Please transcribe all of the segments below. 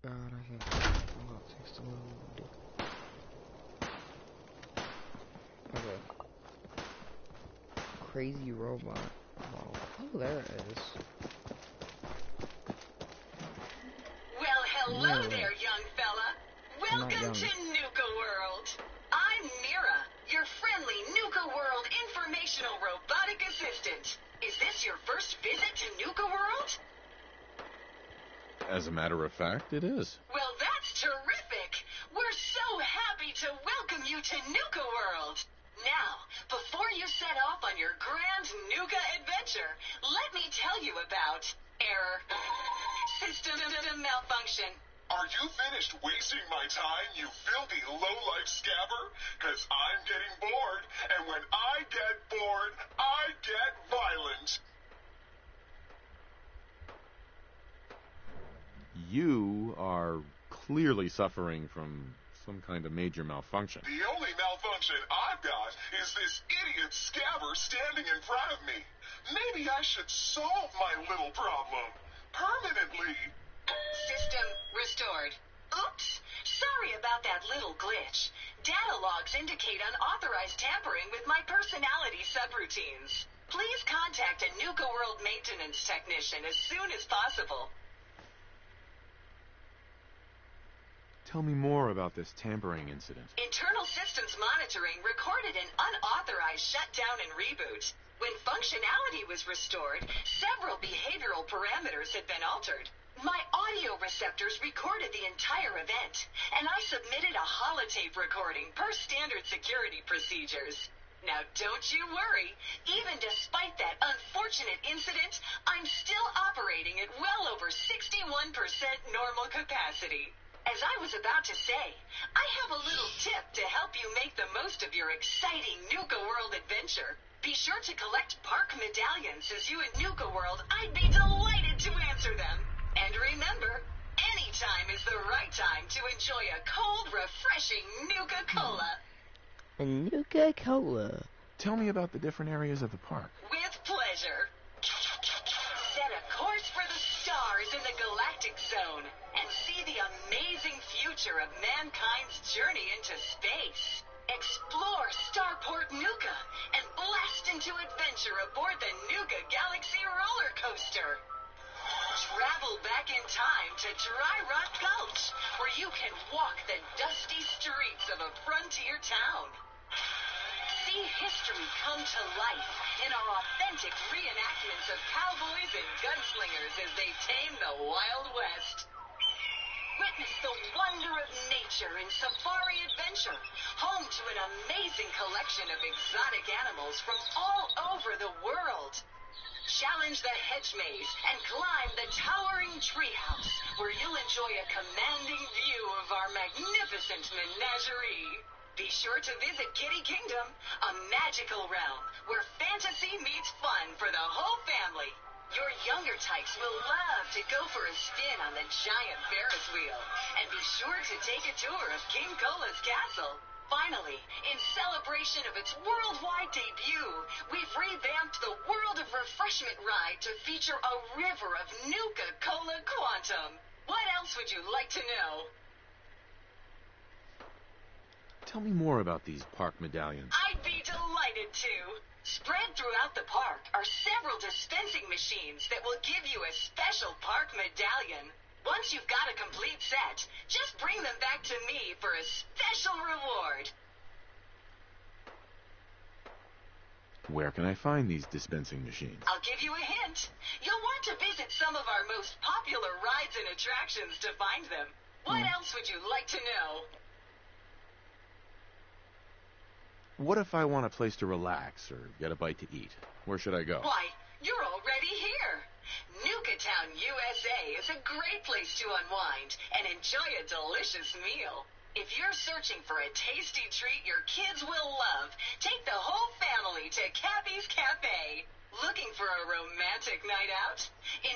God, I hate oh, it takes a little. Okay. Crazy robot. Oh, there it is. Well, hello there, young fella. Welcome to Nuka World. I'm Mira, your friendly Nuka World informational robotic assistant. Is this your first visit to Nuka World? As a matter of fact, it is. Well, that's terrific. We're so happy to welcome you to Nuka World. Now, before you set off on your grand Nuka adventure, let me tell you about error, system malfunction. Are you finished wasting my time, you filthy low-life scabber? 'Cause I'm getting bored, and when I get bored, I get violent. You are clearly suffering from some kind of major malfunction. The only malfunction I've got is this idiot scabber standing in front of me. Maybe I should solve my little problem permanently. System restored. Oops. Sorry about that little glitch. Data logs indicate unauthorized tampering with my personality subroutines. Please contact a Nuka World maintenance technician as soon as possible. Tell me more about this tampering incident. Internal systems monitoring recorded an unauthorized shutdown and reboot. When functionality was restored, several behavioral parameters had been altered. My audio receptors recorded the entire event, and I submitted a holotape recording per standard security procedures. Now, don't you worry. Even despite that unfortunate incident, I'm still operating at well over 61% normal capacity. As I was about to say, I have a little tip to help you make the most of your exciting Nuka World adventure. Be sure to collect park medallions as you at Nuka World. I'd be delighted to answer them. And remember, any time is the right time to enjoy a cold, refreshing Nuka-Cola. A Nuka-Cola. Tell me about the different areas of the park. With pleasure. Set a course for the stars in the galactic zone and see the amazing future of mankind's journey into space. Explore Starport Nuka and blast into adventure aboard the Nuka Galaxy roller coaster. Travel back in time to Dry Rock Gulch, where you can walk the dusty streets of a frontier town. See history come to life in our authentic reenactments of cowboys and gunslingers as they tame the Wild West. Witness the wonder of nature in Safari Adventure, home to an amazing collection of exotic animals from all over the world. Challenge the hedge maze and climb the towering treehouse, where you'll enjoy a commanding view of our magnificent menagerie. Be sure to visit Kitty Kingdom, a magical realm where fantasy meets fun for the whole family. Your younger types will love to go for a spin on the giant Ferris wheel, and be sure to take a tour of King Cola's castle. Finally, in celebration of its worldwide debut, we've revamped the World of Refreshment ride to feature a river of Nuka-Cola Quantum. What else would you like to know? Tell me more about these park medallions. I'd be delighted to. Spread throughout the park are several dispensing machines that will give you a special park medallion. Once you've got a complete set, just bring them back to me for a special reward. Where can I find these dispensing machines? I'll give you a hint. You'll want to visit some of our most popular rides and attractions to find them. What else would you like to know? What if I want a place to relax or get a bite to eat? Where should I go? Why, you're already here. Nukatown, USA is a great place to unwind and enjoy a delicious meal. If you're searching for a tasty treat your kids will love, take the whole family to Cappy's Cafe. Looking for a romantic night out?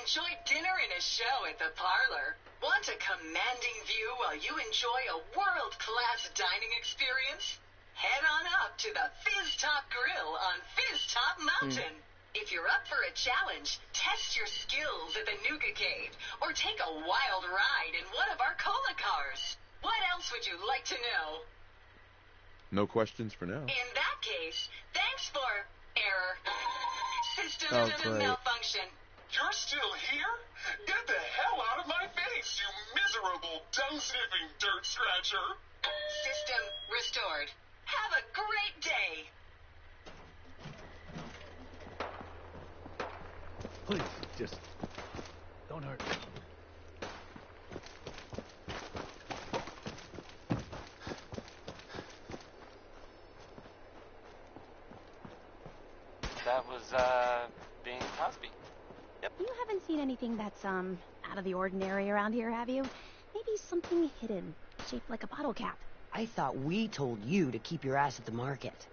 Enjoy dinner and a show at the parlor. Want a commanding view while you enjoy a world-class dining experience? Head on up to the Fizz Top Grill on Fizz Top Mountain. If If you're up for a challenge, test your skills at the Nuka-Cade, or take a wild ride in one of our cola cars. What else would you like to know? No questions for now. In that case, thanks for error. System great. malfunction. You're still here? Get the hell out of my face, you miserable, dung-sniffing dirt scratcher! System restored. Have a great day. Please, just don't hurt me. That was, being Cosby. You haven't seen anything that's, out of the ordinary around here, have you? Maybe something hidden, shaped like a bottle cap. I thought we told you to keep your ass at the market.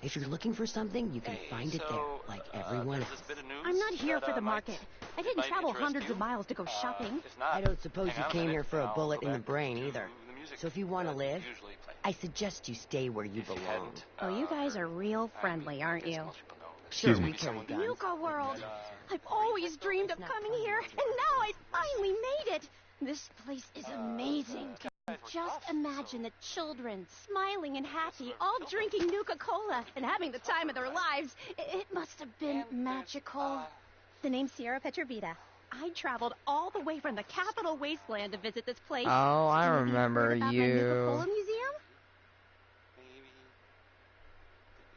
If you're looking for something, you can Hey, find it there, like everyone there's else. this bit of news I'm not here that, for the might- market. I didn't might travel interest hundreds you. of miles to go shopping. If not, I don't suppose hang you on a came minute, here for a I'll bullet go in the back brain to either. the music So if you want to that live, usually play. I suggest you stay where you If you belong. hadn't, Oh, you guys heard, are real I friendly, mean, aren't I guess you? most people know that Sure, me. we carry guns. Nuka World! But, I've always dreamed of coming here, and now I finally made it! This place is amazing. Just imagine the children, smiling and happy, all drinking Nuka-Cola and having the time of their lives. It must have been magical. The name's Sierra Petrovita. I traveled all the way from the capital wasteland to visit this place. Oh, I Maybe you've remember heard about my you. Nuka-Cola museum? maybe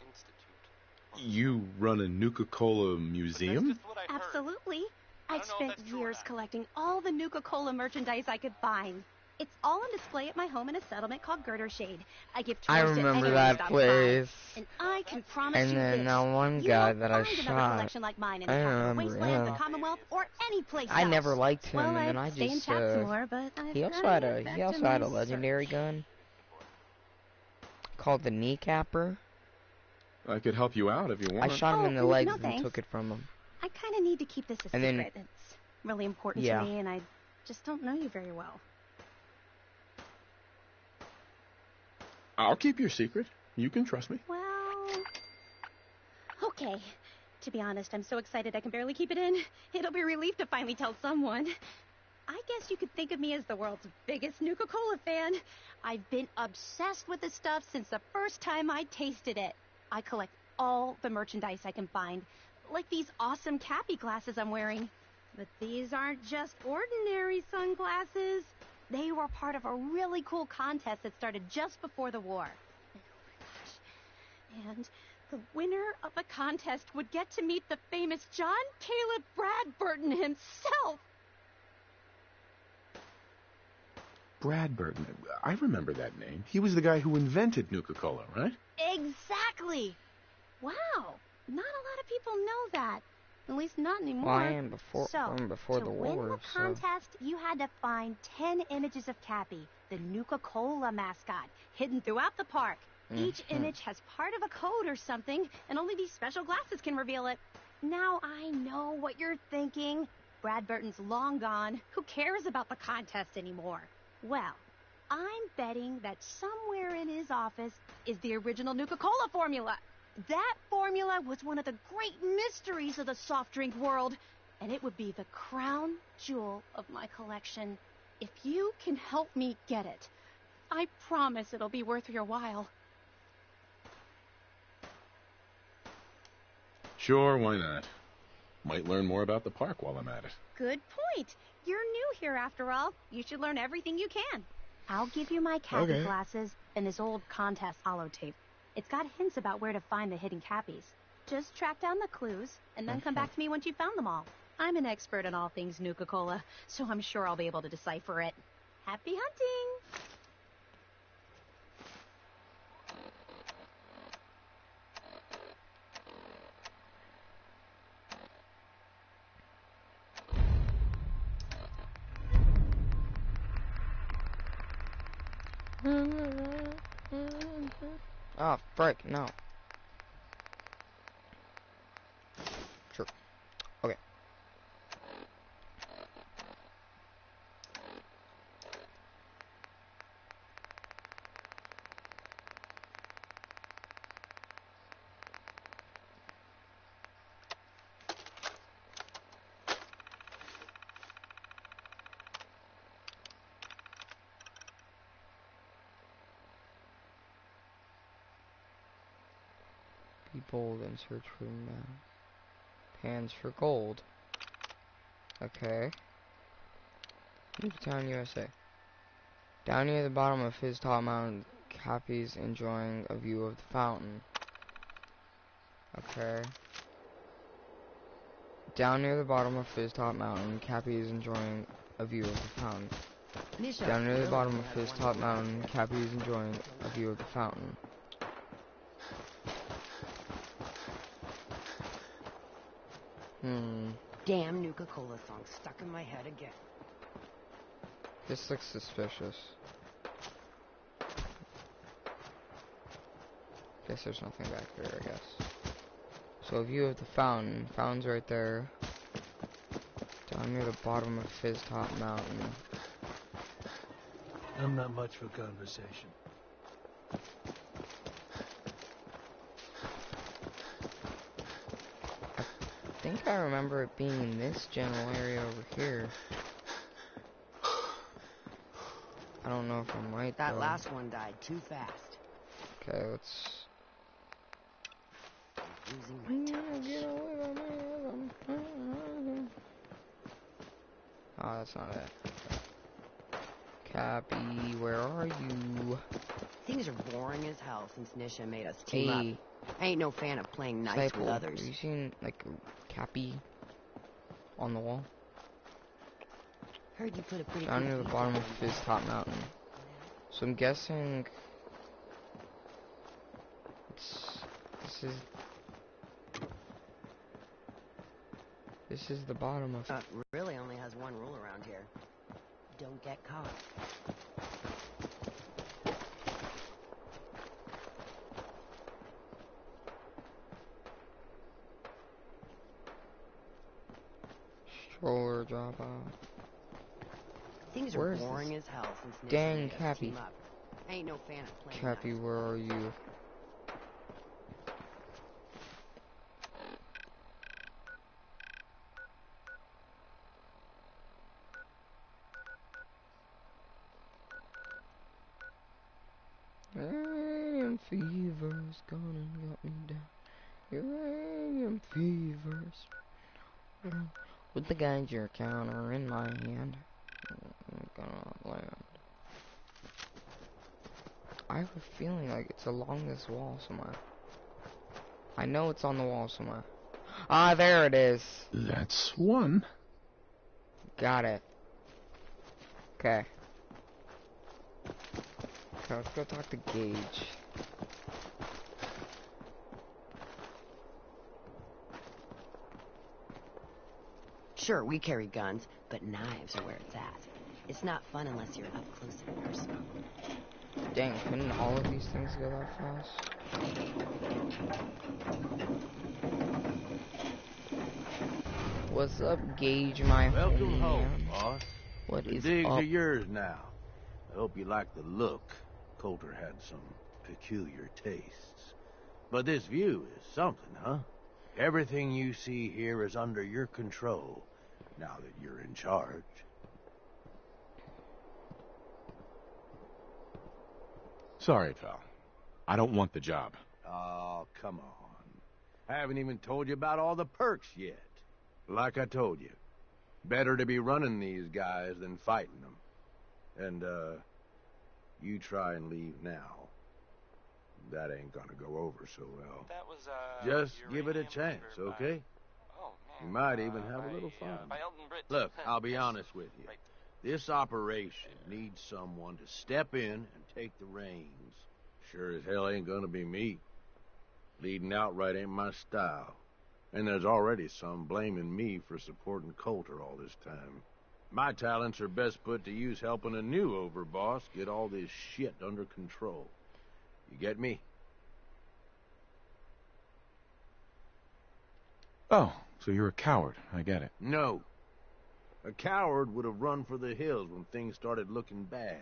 the Institute. You run a Nuka-Cola museum? That's just what I heard. Absolutely. I I've don't know if spent that's true or years not. collecting all the Nuka-Cola merchandise I could find. It's all on display at my home in a settlement called Girdershade. I give tours I to remember anyone who that stops place. by. And I can promise And you then this. that one You guy won't that I find another shot. collection like mine in the I capital remember wasteland, the him. Commonwealth, or any place I else. never liked him, Well, and then I'd I stay and just, chat some more, but I've he also gotta had get a, back he to also had my a legendary search. gun called the kneecapper. I could help you out if you want. I shot him Oh, in the no, legs no, and thanks. took it from him. I kind of need to keep this a And then- secret. It's really important Yeah. to me, and I just don't know you very well. I'll keep your secret. You can trust me. Well, okay. To be honest, I'm so excited I can barely keep it in. It'll be a relief to finally tell someone. I guess you could think of me as the world's biggest Nuka-Cola fan. I've been obsessed with this stuff since the first time I tasted it. I collect all the merchandise I can find, like these awesome Cappy glasses I'm wearing. But these aren't just ordinary sunglasses. They were part of a really cool contest that started just before the war. And the winner of the contest would get to meet the famous John Caleb Bradburton himself. Bradburton. I remember that name. He was the guy who invented Nuka-Cola, right? Exactly. Wow. Not a lot of people know that. At least not anymore. Well, I am before, So, from before to the win war, the so. contest, you had to find 10 images of Cappy, the Nuka-Cola mascot, hidden throughout the park. Each image has part of a code or something, and only these special glasses can reveal it. Now I know what you're thinking. Bradburton's long gone. Who cares about the contest anymore? Well, I'm betting that somewhere in his office is the original Nuka-Cola formula. That formula was one of the great mysteries of the soft drink world, and it would be the crown jewel of my collection. If you can help me get it, I promise it'll be worth your while. Sure, why not? Might learn more about the park while I'm at it. Good point. You're new here after all. You should learn everything you can. I'll give you my Cappy Okay. glasses and this old contest holotape. It's got hints about where to find the hidden Cappies. Just track down the clues and then come back to me once you've found them all. I'm an expert in all things Nuka-Cola, so I'm sure I'll be able to decipher it. Happy hunting! Oh, frick, no. Sure. Okay. Be bold and search for pans for gold. Okay. Newtown, USA. Down near the bottom of his top mountain, Cappy's enjoying a view of the fountain. Okay. Down near the bottom of his top mountain, Cappy is enjoying a view of the fountain. Down near the bottom of his top mountain, Cappy is enjoying a view of the fountain. Damn Nuka-Cola song stuck in my head again. This looks suspicious. Guess there's nothing back there, I guess. So a view of the fountain. Fountain's right there. Down near the bottom of his top mountain. I'm not much for conversation. I think I remember it being in this general area over here. I don't know if I'm right, That though. last one died too fast. Okay, let's... Losing my touch. Oh, that's not it. Cappy, where are you? Things are boring as hell since Nisha made us team up. Hey, I ain't no fan of playing nice Disciple, with others. have you seen, like, Cappy on the wall? Heard you put a pretty Down good near the beat bottom down of on his that. top mountain. So I'm guessing... This is the bottom of... Really only has one rule around here. Don't get caught. Stroller drop off. Things Where are is boring this? as hell since Nisha Dang, made us Cappy. team up. I ain't no fan of playing Cappy, nice. where are you? Uranium fever's gonna get me down. Uranium fever's with the Geiger counter in my hand. I'm gonna land. I have a feeling like it's along this wall somewhere. I know it's on the wall somewhere. Ah, there it is. That's one. Got it. Okay. Okay, let's go talk to Gage. Sure, we carry guns, but knives are where it's at. It's not fun unless you're up close and personal. Dang, couldn't all of these things go that fast? What's up, Gage, my Welcome homie, home, man? boss. What The is digs up? are yours now. I hope you like the look. Coulter had some peculiar tastes. But this view is something, huh? Everything you see here is under your control, now that you're in charge. Sorry, pal. I don't want the job. Oh, come on. I haven't even told you about all the perks yet. Like I told you, better to be running these guys than fighting them. And, you try and leave now. That ain't gonna go over so well. That was, Just give it a Uranium chance, Fever by- okay? Oh, man. You might even have by, a little fun. By Elton Britt. Look, I'll be Yes. honest with you. Right. This operation needs someone to step in and take the reins. Sure as hell ain't gonna be me. Leading outright ain't my style. And there's already some blaming me for supporting Coulter all this time. My talents are best put to use helping a new overboss get all this shit under control. You get me? Oh, so you're a coward. I get it. No. A coward would have run for the hills when things started looking bad.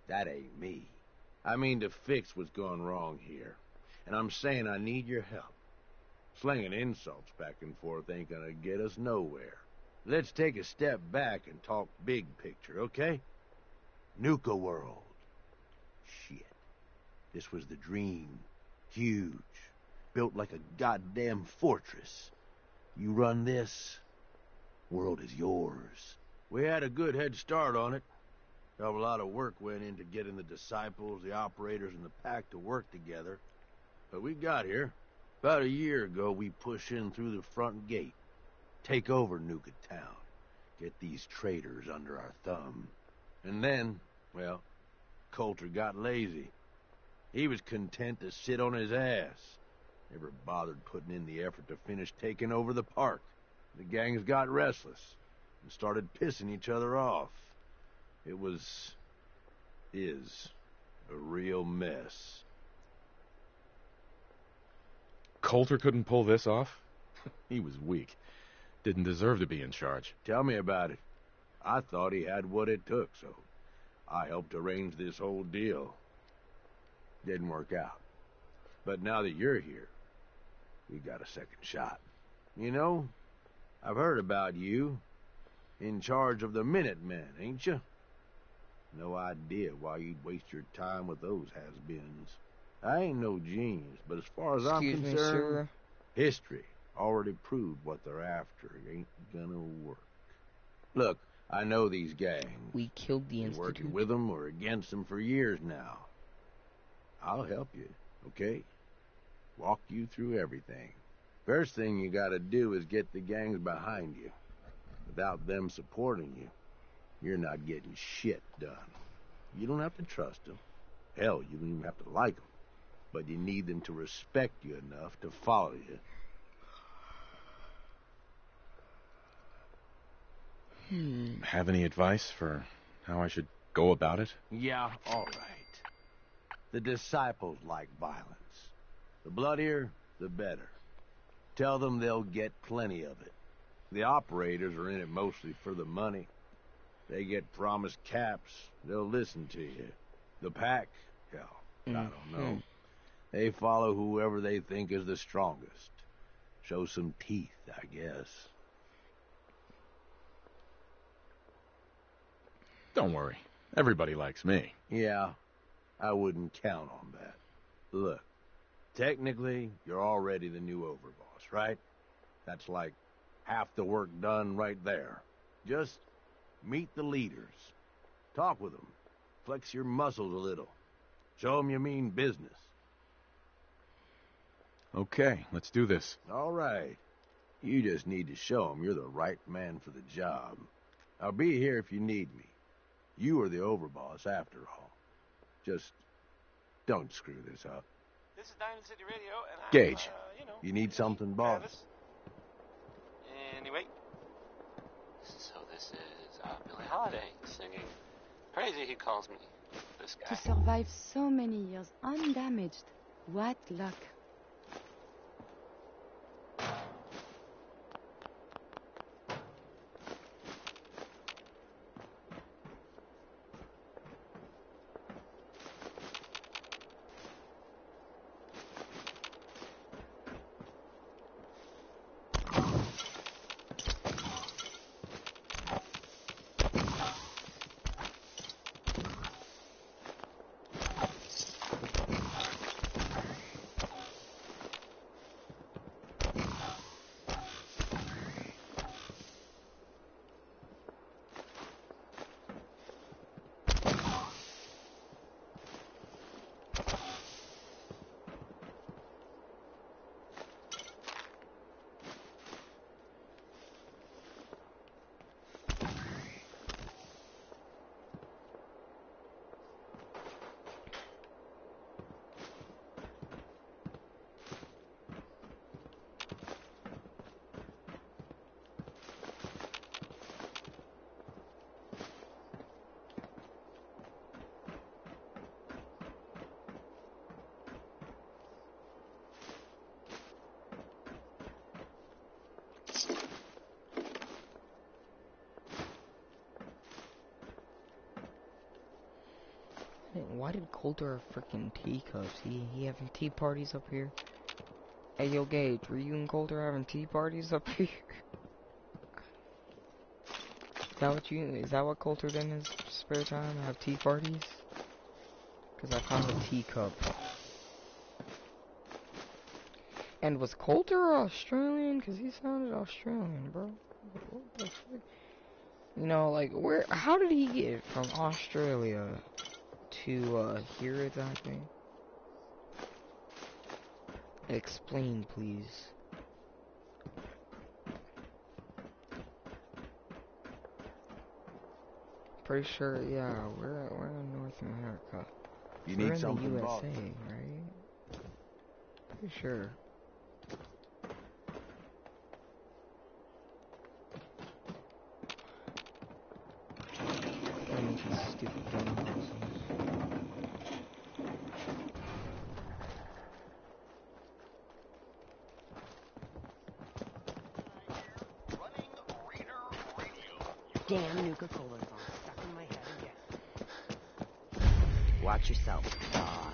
That ain't me. I mean to fix what's gone wrong here. And I'm saying I need your help. Slinging insults back and forth ain't gonna get us nowhere. Let's take a step back and talk big picture, okay? Nuka World. Shit. This was the dream. Huge. Built like a goddamn fortress. You run this, world is yours. We had a good head start on it. A lot of work went into getting the disciples, the operators, and the pack to work together. But we got here. About a year ago, we push in through the front gate. Take over Nuka Town. Get these traitors under our thumb. And then, well, Coulter got lazy. He was content to sit on his ass. Never bothered putting in the effort to finish taking over the park. The gangs got restless and started pissing each other off. It is a real mess. Coulter couldn't pull this off? He was weak. Didn't deserve to be in charge. Tell me about it. I thought he had what it took, so I helped arrange this whole deal. Didn't work out. But now that you're here, we got a second shot. You know, I've heard about you. In charge of the Minutemen, ain't you? No idea why you'd waste your time with those has-beens. I ain't no genius, but as far as I'm concerned, sir. History already proved what they're after ain't gonna work. Look, I know these gangs. We killed the Been Institute. working with them or against them for years now. I'll help you, okay? Walk you through everything. First thing you gotta do is get the gangs behind you. Without them supporting you, you're not getting shit done. You don't have to trust them. Hell, you don't even have to like them. But you need them to respect you enough to follow you. Have any advice for how I should go about it? Yeah, all right. The disciples like violence. The bloodier, the better. Tell them they'll get plenty of it. The operators are in it mostly for the money. They get promised caps, they'll listen to you. The pack, hell, I don't know. They follow whoever they think is the strongest. Show some teeth, I guess. Don't worry. Everybody likes me. Yeah, I wouldn't count on that. Look, technically, you're already the new overboss, right? That's like half the work done right there. Just meet the leaders. Talk with them. Flex your muscles a little. Show them you mean business. Okay, let's do this. All right. You just need to show them you're the right man for the job. I'll be here if you need me. You are the overboss after all. Just don't screw this up. This is Diamond City Radio, and I'm, Gage, you know, you need something, boss? Travis. Anyway, so this is Billie Holiday singing Crazy, he calls me, this guy. To survive so many years undamaged. What luck. Why did Coulter have freaking teacups? He having tea parties up here? Hey, yo, Gage, were you and Coulter having tea parties up here? Is that what Coulter did in his spare time? Have tea parties? Because I found a teacup. And was Coulter Australian? Because he sounded Australian, bro. What the fuck? You know, like, how did he get from Australia to, here exactly? Explain, please. Pretty sure, yeah, we're in North America. You We're need in something, the boss? USA, right? Pretty sure. Gotta make these stupid dumb houses. Damn Nuka-Cola song stuck in my head again. Watch yourself, boss.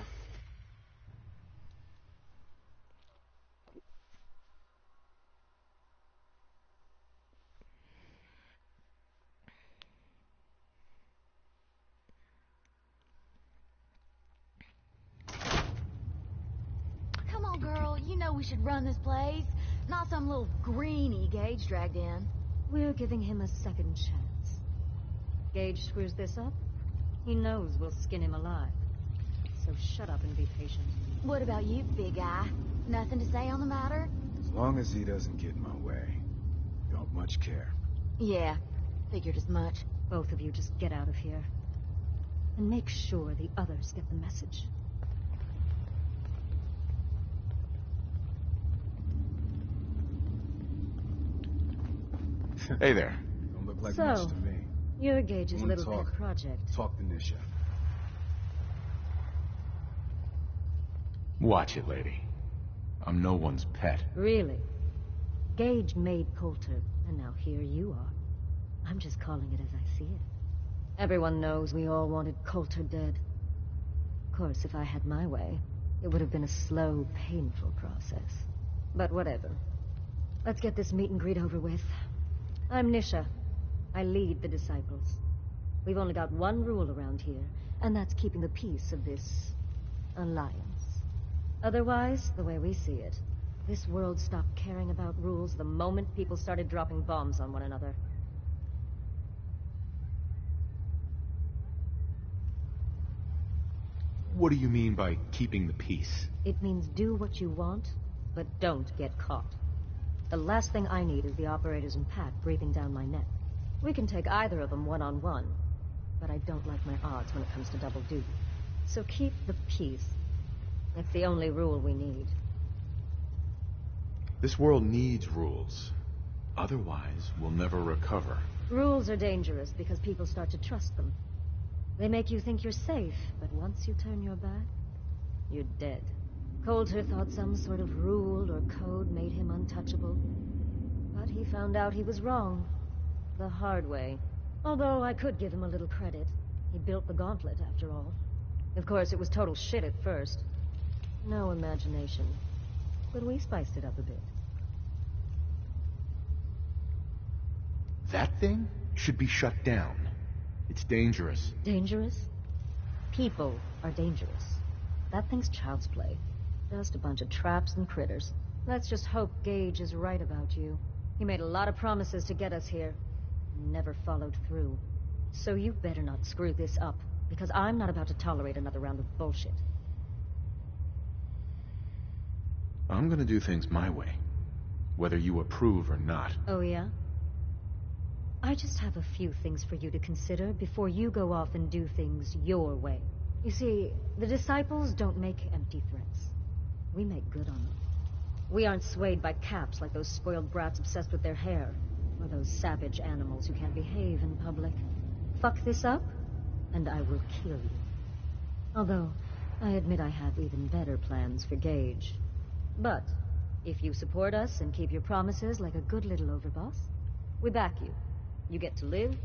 Come on, girl. You know we should run this place. Not some little greenie Gage dragged in. We're giving him a second chance. Gage screws this up, he knows we'll skin him alive. So shut up and be patient. What about you, big guy? Nothing to say on the matter? As long as he doesn't get in my way. Don't much care. Yeah, figured as much. Both of you just get out of here. And make sure the others get the message. Hey there. Don't look like So, much to me. You're Gage's Wanna little pet project. Talk to Nisha. Watch it, lady. I'm no one's pet. Really? Gage made Coulter, and now here you are. I'm just calling it as I see it. Everyone knows we all wanted Coulter dead. Of course, if I had my way, it would have been a slow, painful process. But whatever. Let's get this meet and greet over with. I'm Nisha. I lead the Disciples. We've only got one rule around here, and that's keeping the peace of this alliance. Otherwise, the way we see it, this world stopped caring about rules the moment people started dropping bombs on one another. What do you mean by keeping the peace? It means do what you want, but don't get caught. The last thing I need is the operators and Pat breathing down my neck. We can take either of them one-on-one, but I don't like my odds when it comes to double duty. So keep the peace. That's the only rule we need. This world needs rules. Otherwise, we'll never recover. Rules are dangerous because people start to trust them. They make you think you're safe, but once you turn your back, you're dead. Coulter thought some sort of rule or code made him untouchable. But he found out he was wrong. The hard way. Although I could give him a little credit. He built the gauntlet, after all. Of course, it was total shit at first. No imagination. But we spiced it up a bit. That thing should be shut down. It's dangerous. Dangerous? People are dangerous. That thing's child's play. Just a bunch of traps and critters. Let's just hope Gage is right about you. He made a lot of promises to get us here. Never followed through. So you better not screw this up, because I'm not about to tolerate another round of bullshit. I'm gonna do things my way, whether you approve or not. Oh, yeah? I just have a few things for you to consider before you go off and do things your way. You see, the Disciples don't make empty threats. We make good on them. We aren't swayed by caps like those spoiled brats obsessed with their hair, or those savage animals who can't behave in public. Fuck this up, and I will kill you. Although, I admit I have even better plans for Gage. But, if you support us and keep your promises like a good little overboss, we back you. You get to live,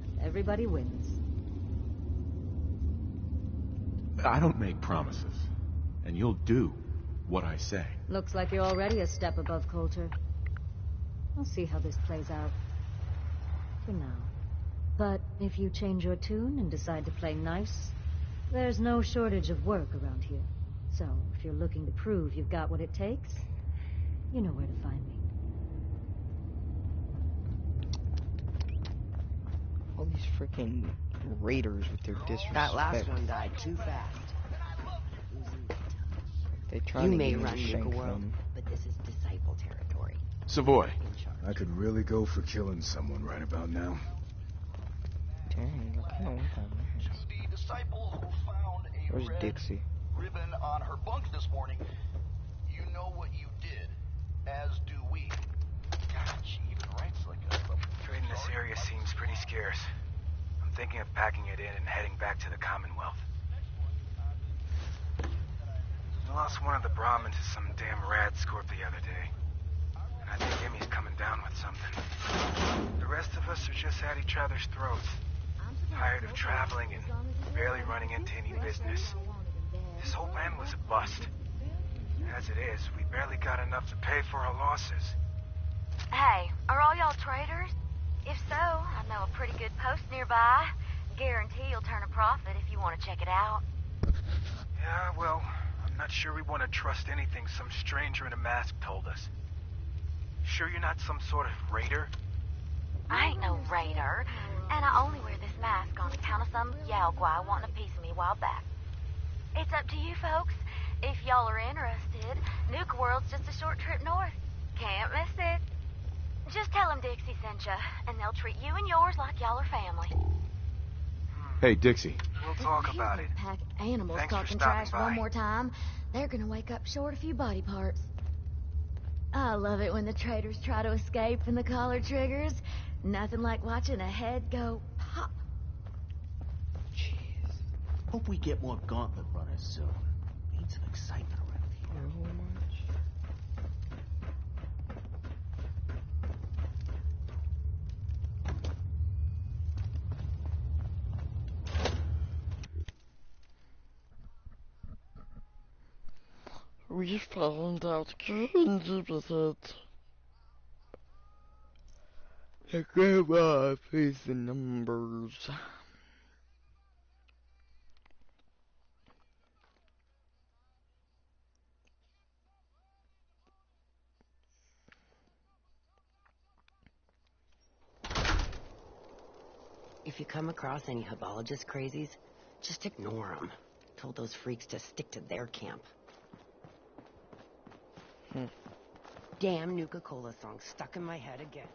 and everybody wins. I don't make promises, and you'll do what I say. Looks like you're already a step above Coulter. We'll see how this plays out. For now. But if you change your tune and decide to play nice, there's no shortage of work around here. So, if you're looking to prove you've got what it takes, You know where to find me. All these freaking raiders with their disrespect. That last one died too fast. They try You to may get me run to shank Nuka World, them. but this is disciple territory. Savoy, I could really go for killing someone right about now. Dang, I kinda want that mask. To the disciple who found a Where's red Dixie? ribbon on her bunk this morning, you know what you did, as do we. God, she even writes like a... Trade in this area seems pretty scarce. I'm thinking of packing it in and heading back to the Commonwealth. We lost one of the Brahmins to some damn rad scorp the other day. And I think Emmy's coming down with something. The rest of us are just at each other's throats. Tired of traveling and barely running into any business. This whole plan was a bust. As it is, we barely got enough to pay for our losses. Hey, are all y'all traders? If so, I know a pretty good post nearby. Guarantee you'll turn a profit if you want to check it out. Yeah, well, I'm not sure we want to trust anything some stranger in a mask told us. Sure you're not some sort of raider? I ain't no raider, and I only wear this mask on account of some Yaogwai wanting a piece of me a while back. It's up to you folks. If y'all are interested, Nuka World's just a short trip north. Can't miss it. Just tell them Dixie sent ya, and they'll treat you and yours like y'all are family. Hey, Dixie. We'll talk about it. Pack animals Thanks for talking stopping trash by. one more time, they're gonna wake up short a few body parts. I love it when the traders try to escape and the collar triggers. Nothing like watching a head go pop. Hope we get more gauntlet runners soon. Need some excitement around here. We found out Kenji with it. The grandma pays the numbers. If you come across any Hebologist crazies, just ignore them. Told those freaks to stick to their camp. Damn Nuka-Cola song stuck in my head again.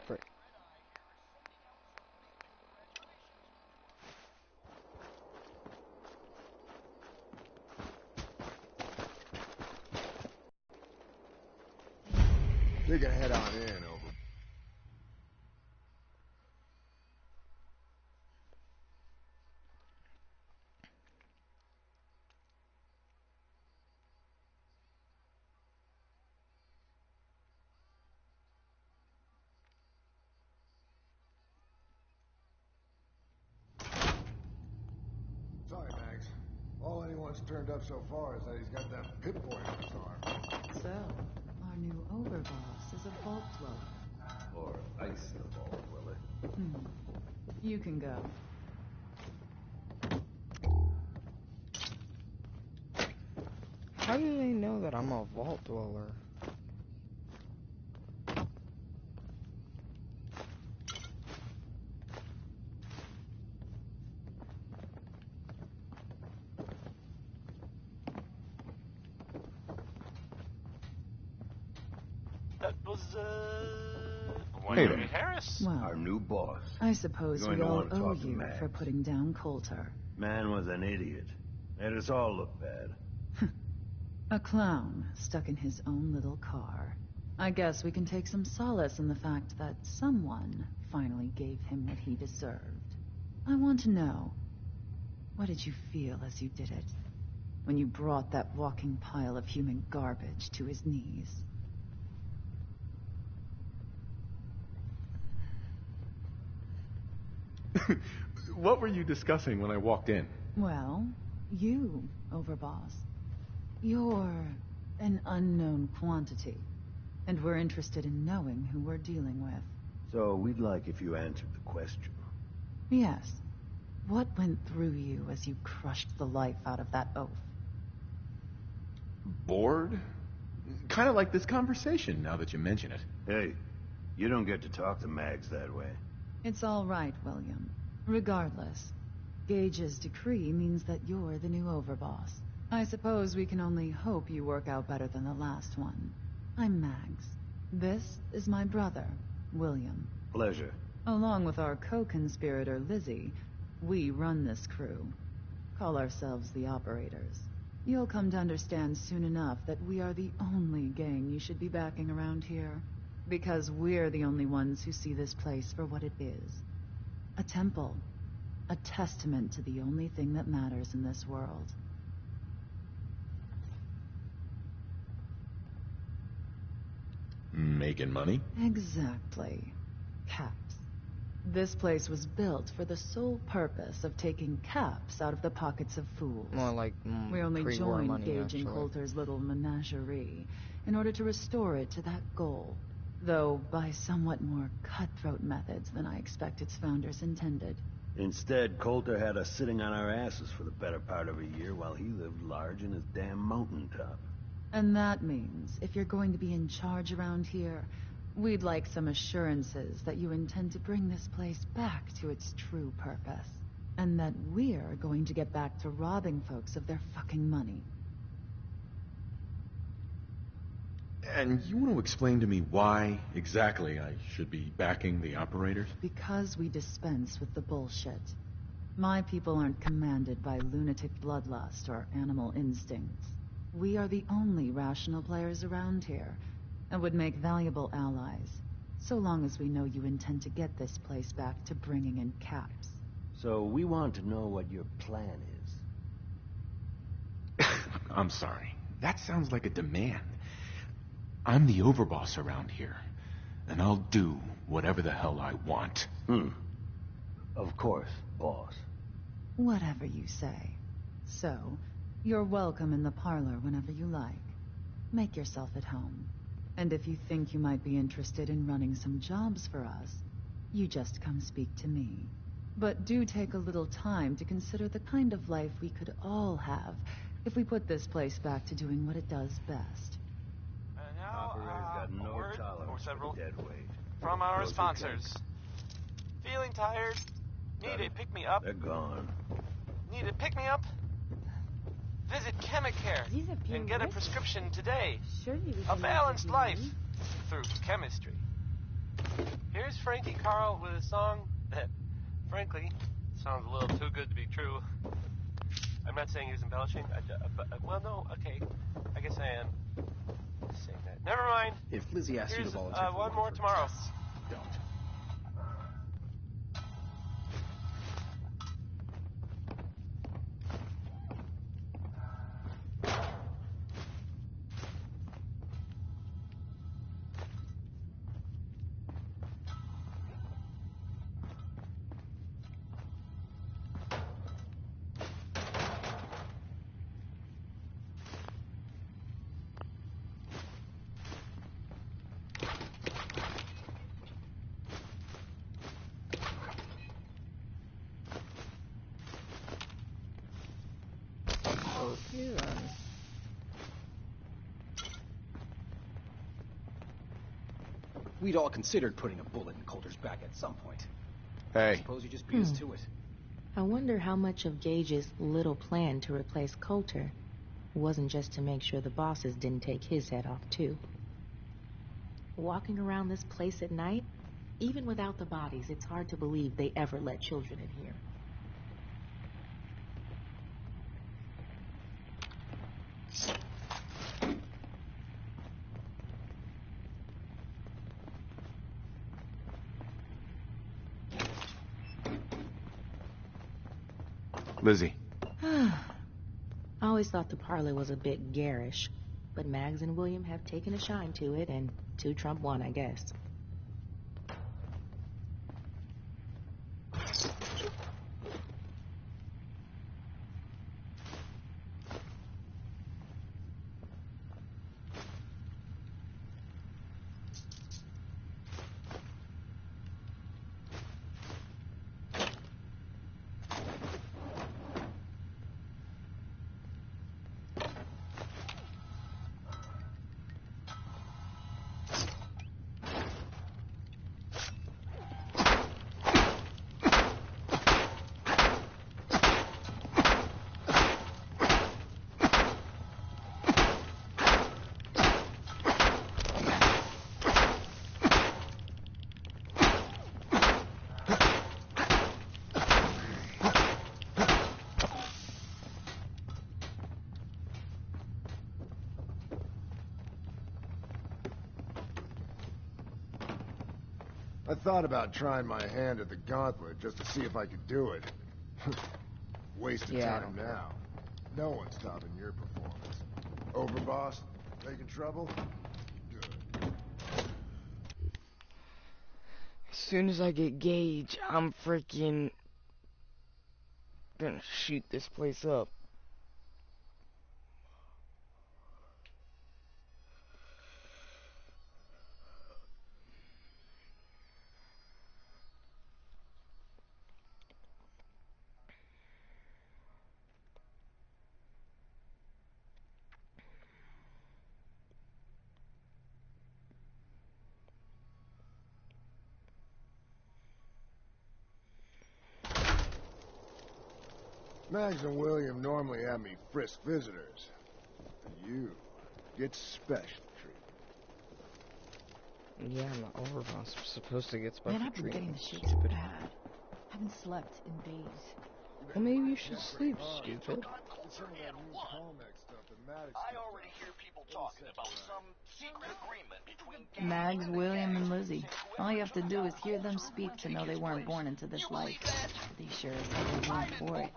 Frick. We can head on in, over. Sorry, Max. All anyone's turned up so far is that he's got that Pip-Boy on his arm. So, our new overboss is a vault dweller. Or ice in a vault dweller. You can go. How do they know that I'm a vault dweller? That was, Hey Wonder there. Harris? Well, Our new boss. I suppose You're going we to all want to owe talk to you Max. for putting down Coulter. Man was an idiot. Made us all look bad. A clown stuck in his own little car. I guess we can take some solace in the fact that someone finally gave him what he deserved. I want to know, what did you feel as you did it? When you brought that walking pile of human garbage to his knees? What were you discussing when I walked in? Well, you, Overboss. You're an unknown quantity, and we're interested in knowing who we're dealing with. So we'd like if you answered the question. Yes. What went through you as you crushed the life out of that oaf? Bored? Kind of like this conversation, now that you mention it. Hey, you don't get to talk to Mags that way. It's all right, William. Regardless, Gage's decree means that you're the new overboss. I suppose we can only hope you work out better than the last one. I'm Mags. This is my brother, William. Pleasure. Along with our co-conspirator, Lizzie, we run this crew. Call ourselves the Operators. You'll come to understand soon enough that we are the only gang you should be backing around here. Because we're the only ones who see this place for what it is. A temple. A testament to the only thing that matters in this world. Making money? Exactly. Caps. This place was built for the sole purpose of taking caps out of the pockets of fools. More like we only pre-war joined money, Gage and actually. Coulter's little menagerie in order to restore it to that goal, though by somewhat more cutthroat methods than I expect its founders intended. Instead, Coulter had us sitting on our asses for the better part of a year while he lived large in his damn mountaintop. And that means, if you're going to be in charge around here, we'd like some assurances that you intend to bring this place back to its true purpose. And that we're going to get back to robbing folks of their fucking money. And you want to explain to me why exactly I should be backing the Operators? Because we dispense with the bullshit. My people aren't commanded by lunatic bloodlust or animal instincts. We are the only rational players around here, and would make valuable allies, so long as we know you intend to get this place back to bringing in caps. So we want to know what your plan is. I'm sorry. That sounds like a demand. I'm the overboss around here, and I'll do whatever the hell I want. Of course, boss. Whatever you say. So, you're welcome in the parlor whenever you like. Make yourself at home. And if you think you might be interested in running some jobs for us, you just come speak to me. But do take a little time to consider the kind of life we could all have if we put this place back to doing what it does best. And now, Operator's got no a word tolerance or several for dead weight. from our Those who sponsors. Feeling tired? Need a pick-me-up? They're gone. Need a pick-me-up? Visit Chemicare and get a prescription today. A balanced life through chemistry. Here's Frankie Carl with a song that, frankly, sounds a little too good to be true. I'm not saying he was embellishing. Well, no, okay. I guess I am saying that. Never mind. If Lizzie asks you to Here's volunteer for one more tomorrow. don't. Okay then. We'd all considered putting a bullet in Coulter's back at some point. Hey. Suppose you just beat us to it. I wonder how much of Gage's little plan to replace Coulter wasn't just to make sure the bosses didn't take his head off, too. Walking around this place at night, even without the bodies, it's hard to believe they ever let children in here. Lizzie. I always thought the parlor was a bit garish, but Mags and William have taken a shine to it, and two trump one, I guess. I thought about trying my hand at the gauntlet just to see if I could do it. Waste of time now. No one's stopping your performance. Overboss? Making trouble? Good. As soon as I get Gage, I'm freaking gonna shoot this place up. Mags and William normally have me frisk visitors. But you get special treatment. Yeah, I'm the overboss. I'm supposed to get special Man, I've been getting the treatment. shakes Stupid. bad. Haven't slept in days. Well, maybe you should sleep, stupid. I already hear people talking about some secret agreement between Mags, William, and Lizzie. All you have to do is hear them speak to know they weren't born into this life. They sure as hell weren't for it.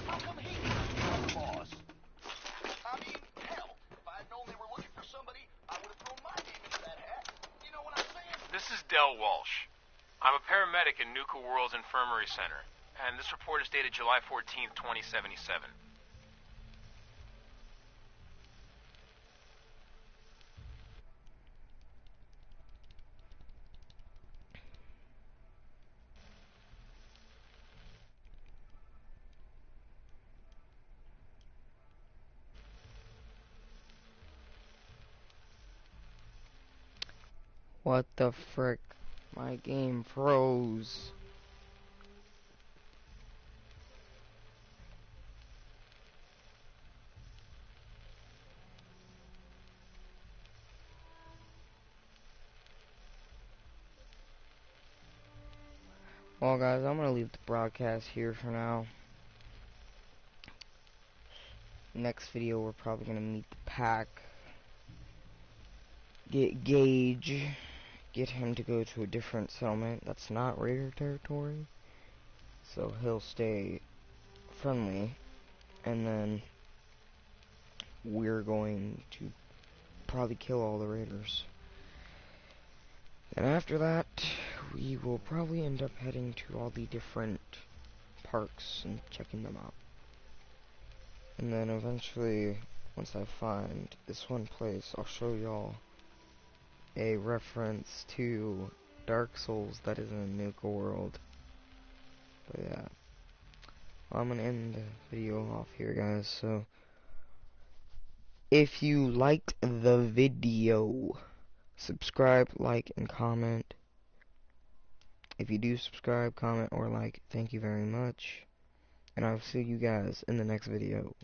How come he didn't become the boss? I mean, hell, if I had known they were looking for somebody, I would have thrown my name into that hat. You know what I'm saying? This is Del Walsh. I'm a paramedic in Nuka World's Infirmary Center, and this report is dated July 14th, 2077. What the frick? My game froze. Well, guys, I'm gonna leave the broadcast here for now. Next video, we're probably gonna meet the pack. Get Gage. Get him to go to a different settlement that's not Raider territory. So he'll stay friendly. And then we're going to probably kill all the Raiders. And after that, we will probably end up heading to all the different parks and checking them out. And then eventually, once I find this one place, I'll show y'all a reference to Dark Souls that is in Nuka World. But yeah, I'm gonna end the video off here, guys. So, if you liked the video, subscribe, like, and comment. If you do subscribe, comment, or like, thank you very much. And I'll see you guys in the next video.